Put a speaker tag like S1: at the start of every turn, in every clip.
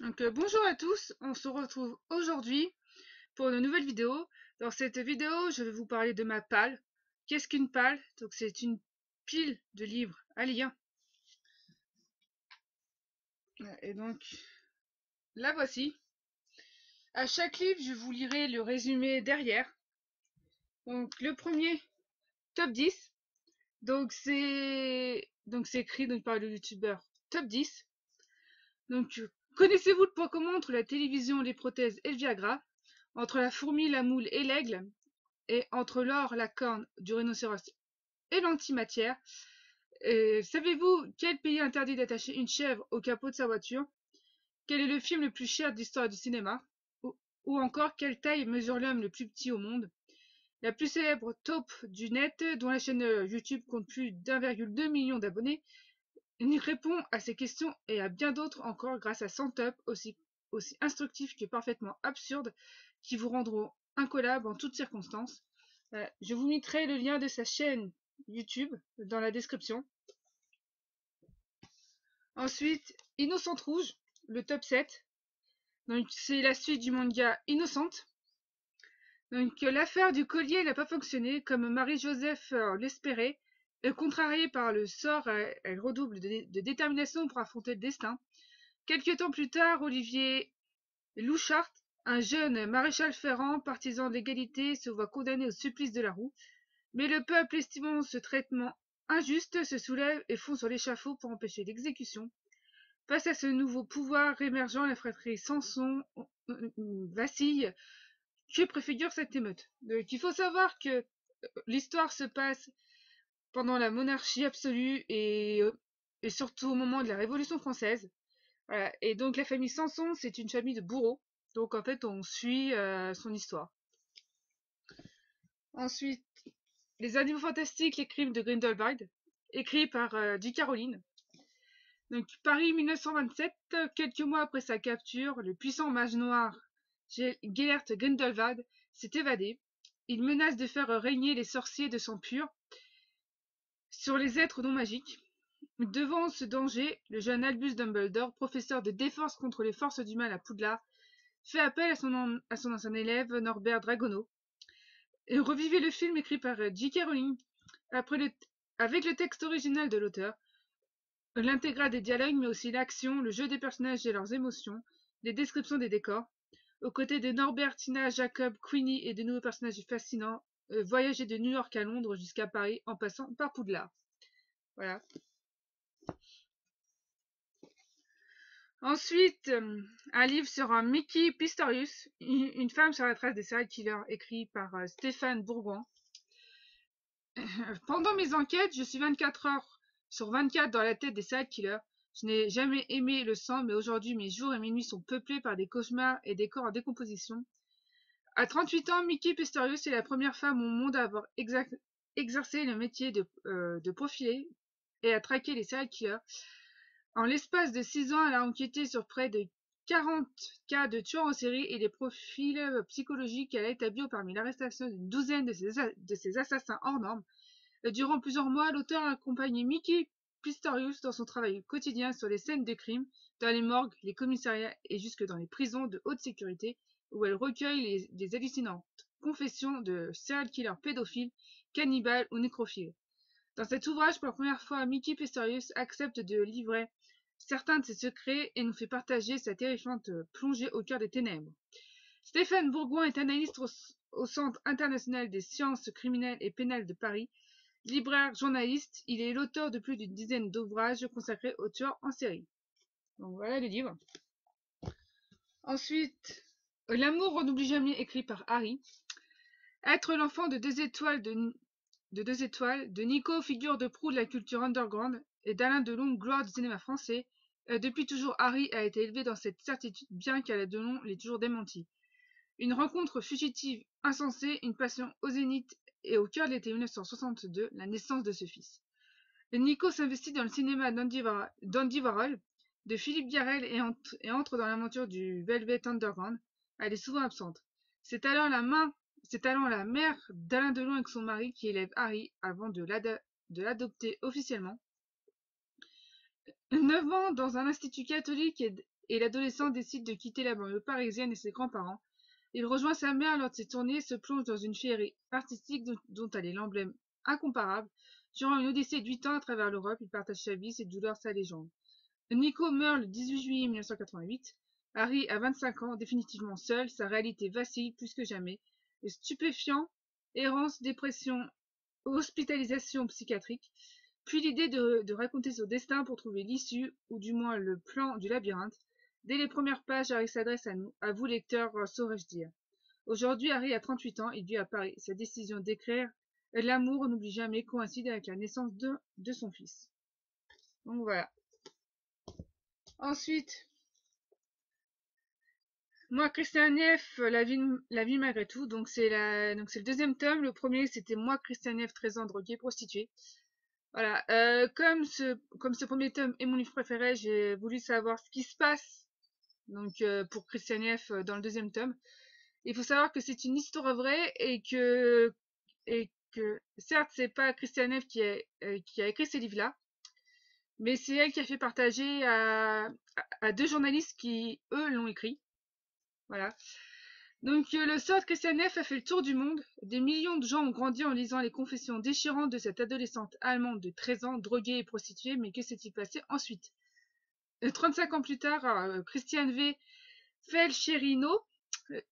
S1: Bonjour à tous, on se retrouve aujourd'hui pour une nouvelle vidéo. Dans cette vidéo, je vais vous parler de ma palle. Qu'est-ce qu'une palle? Donc c'est une pile de livres à lire. Et donc, la voici. À chaque livre, je vous lirai le résumé derrière. Donc le premier, top 10. Donc c'est écrit par le youtubeur top 10. Donc connaissez-vous le point commun entre la télévision, les prothèses et le Viagra, entre la fourmi, la moule et l'aigle, et entre l'or, la corne du rhinocéros et l'antimatière? Savez-vous quel pays interdit d'attacher une chèvre au capot de sa voiture? Quel est le film le plus cher de l'histoire du cinéma? Ou encore, quelle taille mesure l'homme le plus petit au monde? La plus célèbre taupe du net, dont la chaîne YouTube compte plus d'1,2 million d'abonnés, répond à ces questions et à bien d'autres encore grâce à 100 tops aussi instructifs que parfaitement absurdes, qui vous rendront incollables en toutes circonstances. Je vous mettrai le lien de sa chaîne YouTube dans la description. Ensuite, Innocente Rouge, le top 7. Donc, c'est la suite du manga Innocente. Donc, l'affaire du collier n'a pas fonctionné comme Marie-Joseph l'espérait. Contrariée par le sort, elle redouble de détermination pour affronter le destin. Quelques temps plus tard, Olivier Louchard, un jeune maréchal ferrant, partisan de l'égalité, se voit condamné au supplice de la roue. Mais le peuple, estimant ce traitement injuste, se soulève et fonce sur l'échafaud pour empêcher l'exécution. Face à ce nouveau pouvoir émergent, la fratrie Samson vacille. Que préfigure cette émeute? Donc, il faut savoir que l'histoire se passe pendant la monarchie absolue et surtout au moment de la Révolution française. Voilà. Et donc la famille Samson, c'est une famille de bourreaux. Donc en fait, on suit son histoire. Ensuite, Les Animaux Fantastiques, les Crimes de Grindelwald, écrit par J. Caroline. Donc Paris 1927, quelques mois après sa capture, le puissant mage noir Gellert Grindelwald s'est évadé. Il menace de faire régner les sorciers de sang pur sur les êtres non magiques. Devant ce danger, le jeune Albus Dumbledore, professeur de défense contre les forces du mal à Poudlard, fait appel à son ancien élève Norbert Dragono. Et revivez le film écrit par J.K. Rowling avec le texte original de l'auteur, l'intégral des dialogues, mais aussi l'action, le jeu des personnages et leurs émotions, les descriptions des décors. Aux côtés de Norbert, Tina, Jacob, Queenie et de nouveaux personnages fascinants, voyager de New York à Londres jusqu'à Paris en passant par Poudlard. Voilà. Ensuite, un livre sur un Mickey Pistorius, une femme sur la trace des serial killers, écrit par Stéphane Bourgoin. Pendant mes enquêtes, je suis 24 heures sur 24 dans la tête des serial killers. Je n'ai jamais aimé le sang, mais aujourd'hui, mes jours et mes nuits sont peuplés par des cauchemars et des corps en décomposition. À 38 ans, Mickey Pistorius est la première femme au monde à avoir exercé le métier de profiler et à traquer les serial killers. En l'espace de 6 ans, elle a enquêté sur près de 40 cas de tueurs en série et les profils psychologiques qu'elle a établis parmi l'arrestation d'une douzaine de ces assassins hors normes. Durant plusieurs mois, l'auteur a accompagné Mickey Pistorius dans son travail quotidien sur les scènes de crime, dans les morgues, les commissariats et jusque dans les prisons de haute sécurité, où elle recueille les hallucinantes confessions de serial killers pédophiles, cannibales ou nécrophiles. Dans cet ouvrage, pour la première fois, Mickey Pistorius accepte de livrer certains de ses secrets et nous fait partager sa terrifiante plongée au cœur des ténèbres. Stéphane Bourgoin est analyste au Centre international des sciences criminelles et pénales de Paris. Libraire, journaliste, il est l'auteur de plus d'une dizaine d'ouvrages consacrés aux tueurs en série. Donc voilà le livre. Ensuite, L'amour n'oublie jamais, écrit par Harry. Être l'enfant de deux étoiles de Nico, figure de proue de la culture underground et d'Alain Delon, gloire du cinéma français. Depuis toujours, Harry a été élevé dans cette certitude, bien qu'Alain Delon l'ait toujours démenti. Une rencontre fugitive, insensée, une passion au zénith et au cœur de l'été 1962, la naissance de ce fils. Nico s'investit dans le cinéma d'Andy Warhol, de Philippe Garrel et entre dans l'aventure du Velvet Underground. Elle est souvent absente. C'est alors la mère d'Alain Delon avec son mari qui élève Harry avant de l'adopter officiellement. 9 ans dans un institut catholique et l'adolescent décide de quitter la banlieue parisienne et ses grands-parents. Il rejoint sa mère lors de ses tournées et se plonge dans une féerie artistique dont elle est l'emblème incomparable. Durant une odyssée de 8 ans à travers l'Europe, il partage sa vie, ses douleurs, sa légende. Nico meurt le 18 juillet 1988. Harry a 25 ans, définitivement seul, sa réalité vacille plus que jamais. Les stupéfiants, errance, dépression, hospitalisation psychiatrique, puis l'idée de raconter son destin pour trouver l'issue, ou du moins le plan du labyrinthe. Dès les premières pages, Harry s'adresse à nous, à vous lecteurs, saurais-je dire. Aujourd'hui, Harry a 38 ans, il vit à Paris. Sa décision d'écrire L'amour n'oublie jamais coïncide avec la naissance de son fils. Donc voilà. Ensuite, moi, Christian F, la vie malgré tout. Donc c'est le deuxième tome. Le premier, c'était moi, Christian F, 13 ans, drogué, prostituée. Voilà. Comme ce premier tome est mon livre préféré, j'ai voulu savoir ce qui se passe. Donc pour Christian F dans le deuxième tome. Il faut savoir que c'est une histoire vraie et que certes c'est pas Christian F qui a écrit ces livres-là, mais c'est elle qui a fait partager à deux journalistes qui eux l'ont écrit. Voilà. Donc le sort de Christian F a fait le tour du monde. Des millions de gens ont grandi en lisant les confessions déchirantes de cette adolescente allemande de 13 ans, droguée et prostituée, mais que s'est-il passé ensuite? 35 ans plus tard, Christian V. Felcherino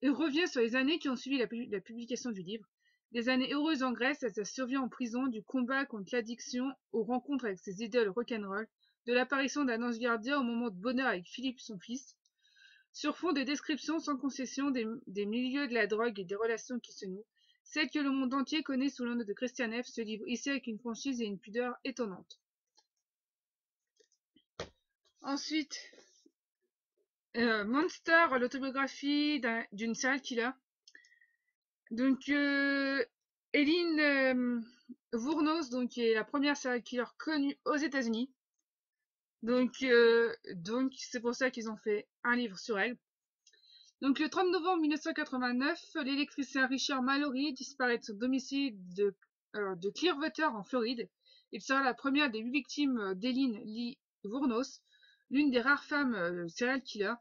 S1: revient sur les années qui ont suivi la publication du livre. Des années heureuses en Grèce, à sa survie en prison, du combat contre l'addiction, aux rencontres avec ses idoles rock'n'roll, de l'apparition d'un ange gardien au moment de bonheur avec Philippe son fils, sur fond des descriptions sans concession des milieux de la drogue et des relations qui se nouent, celle que le monde entier connaît sous le nom de Christian F. se livre ici avec une franchise et une pudeur étonnantes. Ensuite, Monster, l'autobiographie d'une serial killer. Donc, Eileen Wuornos, donc, qui est la première serial killer connue aux États-Unis. Donc, c'est pour ça qu'ils ont fait un livre sur elle. Donc, le 30 novembre 1989, l'électricien Richard Mallory disparaît de son domicile de Clearwater en Floride. Il sera la première des 8 victimes d'Eileen Lee Wuornos, l'une des rares femmes serial killer.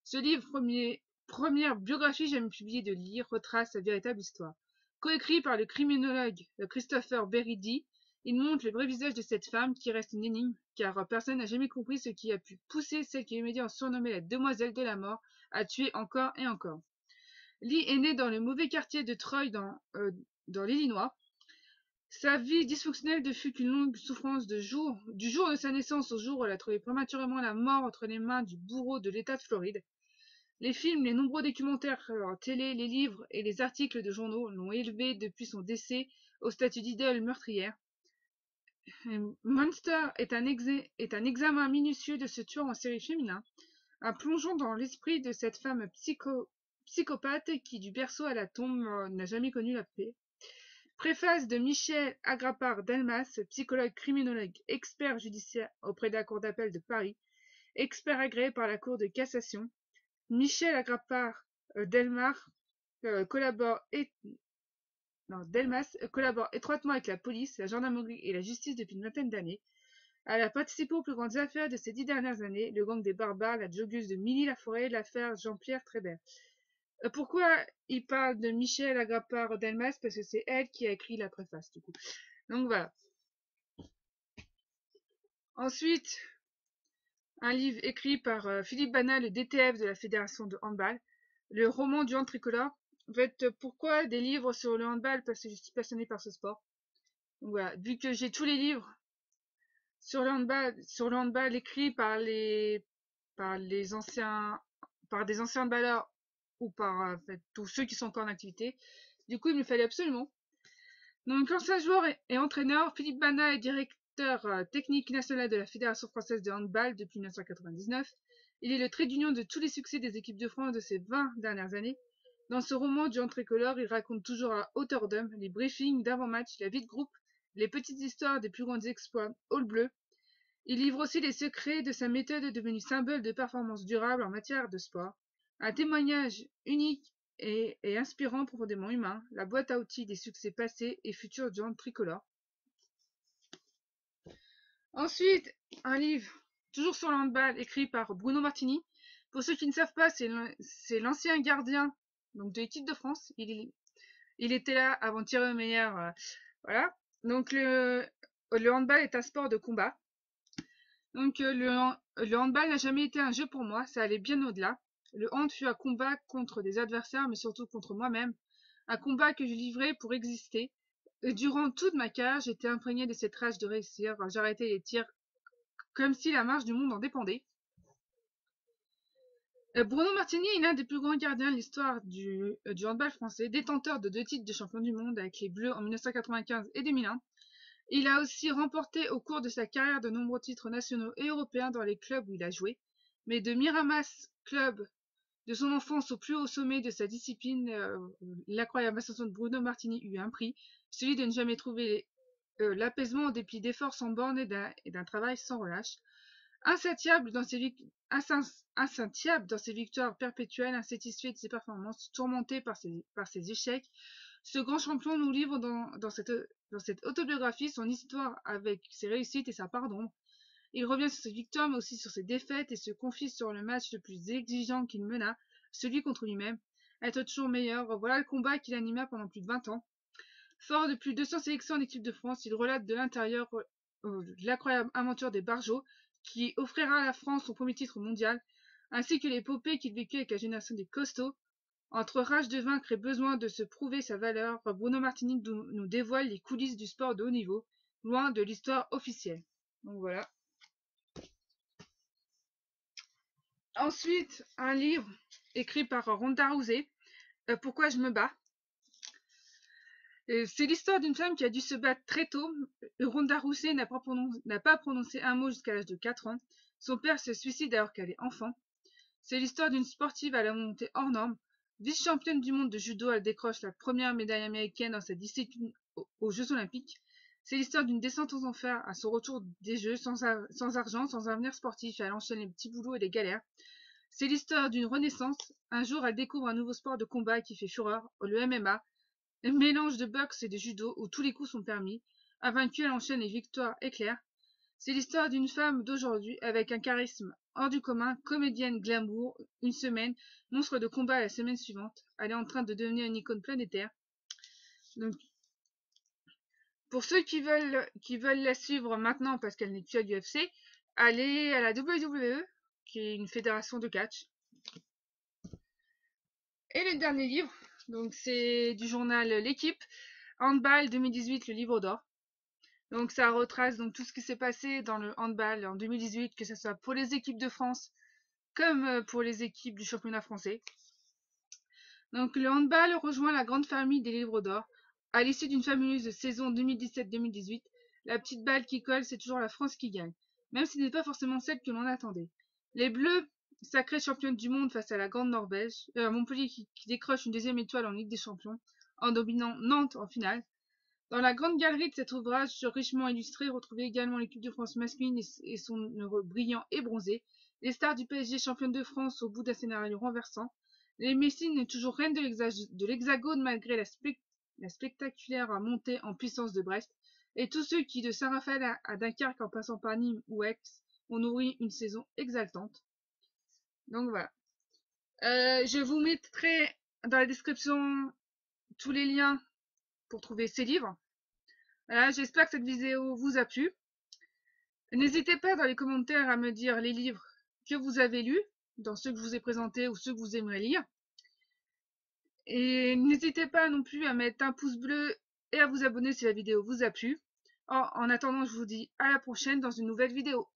S1: Ce livre, première biographie jamais publiée de Lee, retrace sa véritable histoire. Coécrit par le criminologue Christopher Berry, il montre le vrai visage de cette femme qui reste une énigme, car personne n'a jamais compris ce qui a pu pousser celle que les médias ont surnommée la demoiselle de la mort à tuer encore et encore. Lee est née dans le mauvais quartier de Troy dans l'Illinois. Sa vie dysfonctionnelle ne fut qu'une longue souffrance du jour de sa naissance au jour où elle a trouvé prématurément la mort entre les mains du bourreau de l'État de Floride. Les films, les nombreux documentaires télé, les livres et les articles de journaux l'ont élevée depuis son décès au statut d'idole meurtrière. Monster est un examen minutieux de ce tueur en série féminin, un plongeon dans l'esprit de cette femme psychopathe qui, du berceau à la tombe, n'a jamais connu la paix. Préface de Michel Agrapard-Delmas, psychologue criminologue, expert judiciaire auprès de la Cour d'appel de Paris, expert agréé par la Cour de cassation. Michel Agrapard-Delmas Delmas collabore étroitement avec la police, la gendarmerie et la justice depuis une vingtaine d'années. Elle a participé aux plus grandes affaires de ces 10 dernières années, le gang des barbares, la joggeuse de Milly-la-Forêt, l'affaire Jean-Pierre Trébert. Pourquoi il parle de Michel Agrapard-Delmas? Parce que c'est elle qui a écrit la préface, du coup. Donc voilà. Ensuite, un livre écrit par Philippe Banal, le DTF de la Fédération de handball, le roman du hand tricolore. En fait, pourquoi des livres sur le handball? Parce que je suis passionnée par ce sport. Donc voilà, vu que j'ai tous les livres sur le handball écrits par des anciens handballeurs ou par en fait, tous ceux qui sont encore en activité. Du coup, il me fallait absolument. Donc, ancien joueur et entraîneur, Philippe Bana est directeur technique national de la Fédération française de handball depuis 1999. Il est le trait d'union de tous les succès des équipes de France de ces 20 dernières années. Dans ce roman du hand tricolore, il raconte toujours à hauteur d'homme les briefings d'avant-match, la vie de groupe, les petites histoires des plus grands exploits all bleu. Il livre aussi les secrets de sa méthode devenue symbole de performance durable en matière de sport. Un témoignage unique et inspirant, profondément humain, la boîte à outils des succès passés et futurs du hand tricolore. Ensuite, un livre toujours sur le handball, écrit par Bruno Martini. Pour ceux qui ne savent pas, c'est l'ancien gardien donc, de l'équipe de France. Il était là avant Thierry Meyer. Voilà. Donc le handball est un sport de combat. Donc le handball n'a jamais été un jeu pour moi, ça allait bien au-delà. Le hand fut un combat contre des adversaires, mais surtout contre moi-même. Un combat que je livrais pour exister. Et durant toute ma carrière, j'étais imprégnée de cette rage de réussir. J'arrêtais les tirs comme si la marche du monde en dépendait. Bruno Martini est l'un des plus grands gardiens de l'histoire du handball français, détenteur de 2 titres de champion du monde avec les Bleus en 1995 et 2001. Il a aussi remporté au cours de sa carrière de nombreux titres nationaux et européens dans les clubs où il a joué. Mais de Miramas Club de son enfance au plus haut sommet de sa discipline, l'incroyable ascension de Bruno Martini eut un prix, celui de ne jamais trouver l'apaisement en dépit d'efforts sans bornes et d'un travail sans relâche. Insatiable dans ses victoires perpétuelles, insatisfait de ses performances, tourmenté par ses échecs, ce grand champion nous livre dans cette autobiographie son histoire avec ses réussites et sa part d'ombre. Il revient sur ses victoires mais aussi sur ses défaites et se confie sur le match le plus exigeant qu'il mena, celui contre lui-même. Être toujours meilleur, voilà le combat qu'il anima pendant plus de 20 ans. Fort de plus de 200 sélections en équipe de France, il relate de l'intérieur l'incroyable aventure des Barjots, qui offrira à la France son premier titre mondial, ainsi que l'épopée qu'il vécut avec la génération des costauds. Entre rage de vaincre et besoin de se prouver sa valeur, Bruno Martini nous dévoile les coulisses du sport de haut niveau, loin de l'histoire officielle. Donc voilà. Ensuite, un livre écrit par Ronda Rousey, Pourquoi je me bats. C'est l'histoire d'une femme qui a dû se battre très tôt. Ronda Rousey n'a pas prononcé un mot jusqu'à l'âge de 4 ans. Son père se suicide alors qu'elle est enfant. C'est l'histoire d'une sportive à la montée hors norme. Vice-championne du monde de judo, elle décroche la première médaille américaine dans sa discipline aux Jeux Olympiques. C'est l'histoire d'une descente aux enfers à son retour des Jeux, sans argent, sans avenir sportif, elle enchaîne les petits boulots et les galères. C'est l'histoire d'une renaissance. Un jour, elle découvre un nouveau sport de combat qui fait fureur, le MMA, un mélange de boxe et de judo où tous les coups sont permis. Invaincue, elle enchaîne les victoires éclairs. C'est l'histoire d'une femme d'aujourd'hui avec un charisme hors du commun, comédienne glamour, une semaine, monstre de combat la semaine suivante. Elle est en train de devenir une icône planétaire. Donc, pour ceux qui veulent la suivre maintenant parce qu'elle n'est plus à l'UFC, allez à la WWE, qui est une fédération de catch. Et le dernier livre, donc c'est du journal L'équipe, Handball 2018, le livre d'or. Donc ça retrace donc tout ce qui s'est passé dans le handball en 2018, que ce soit pour les équipes de France comme pour les équipes du championnat français. Donc le handball rejoint la grande famille des livres d'or. À l'issue d'une fabuleuse saison 2017-2018, la petite balle qui colle, c'est toujours la France qui gagne, même si ce n'est pas forcément celle que l'on attendait. Les Bleus, sacrées championnes du monde face à la grande Norvège, Montpellier qui décroche une deuxième étoile en Ligue des Champions, en dominant Nantes en finale. Dans la grande galerie de cet ouvrage richement illustré, retrouvez également l'équipe de France masculine et son heureux brillant et bronzé, les stars du PSG championnes de France au bout d'un scénario renversant, les Messines toujours reines de l'Hexagone malgré la spectaculaire montée en puissance de Brest, et tous ceux qui, de Saint-Raphaël à Dunkerque en passant par Nîmes ou Aix, ont nourri une saison exaltante. Donc voilà. Je vous mettrai dans la description tous les liens pour trouver ces livres. Voilà, j'espère que cette vidéo vous a plu. N'hésitez pas dans les commentaires à me dire les livres que vous avez lus, dans ceux que je vous ai présentés ou ceux que vous aimeriez lire. Et n'hésitez pas non plus à mettre un pouce bleu et à vous abonner si la vidéo vous a plu. En attendant, je vous dis à la prochaine dans une nouvelle vidéo.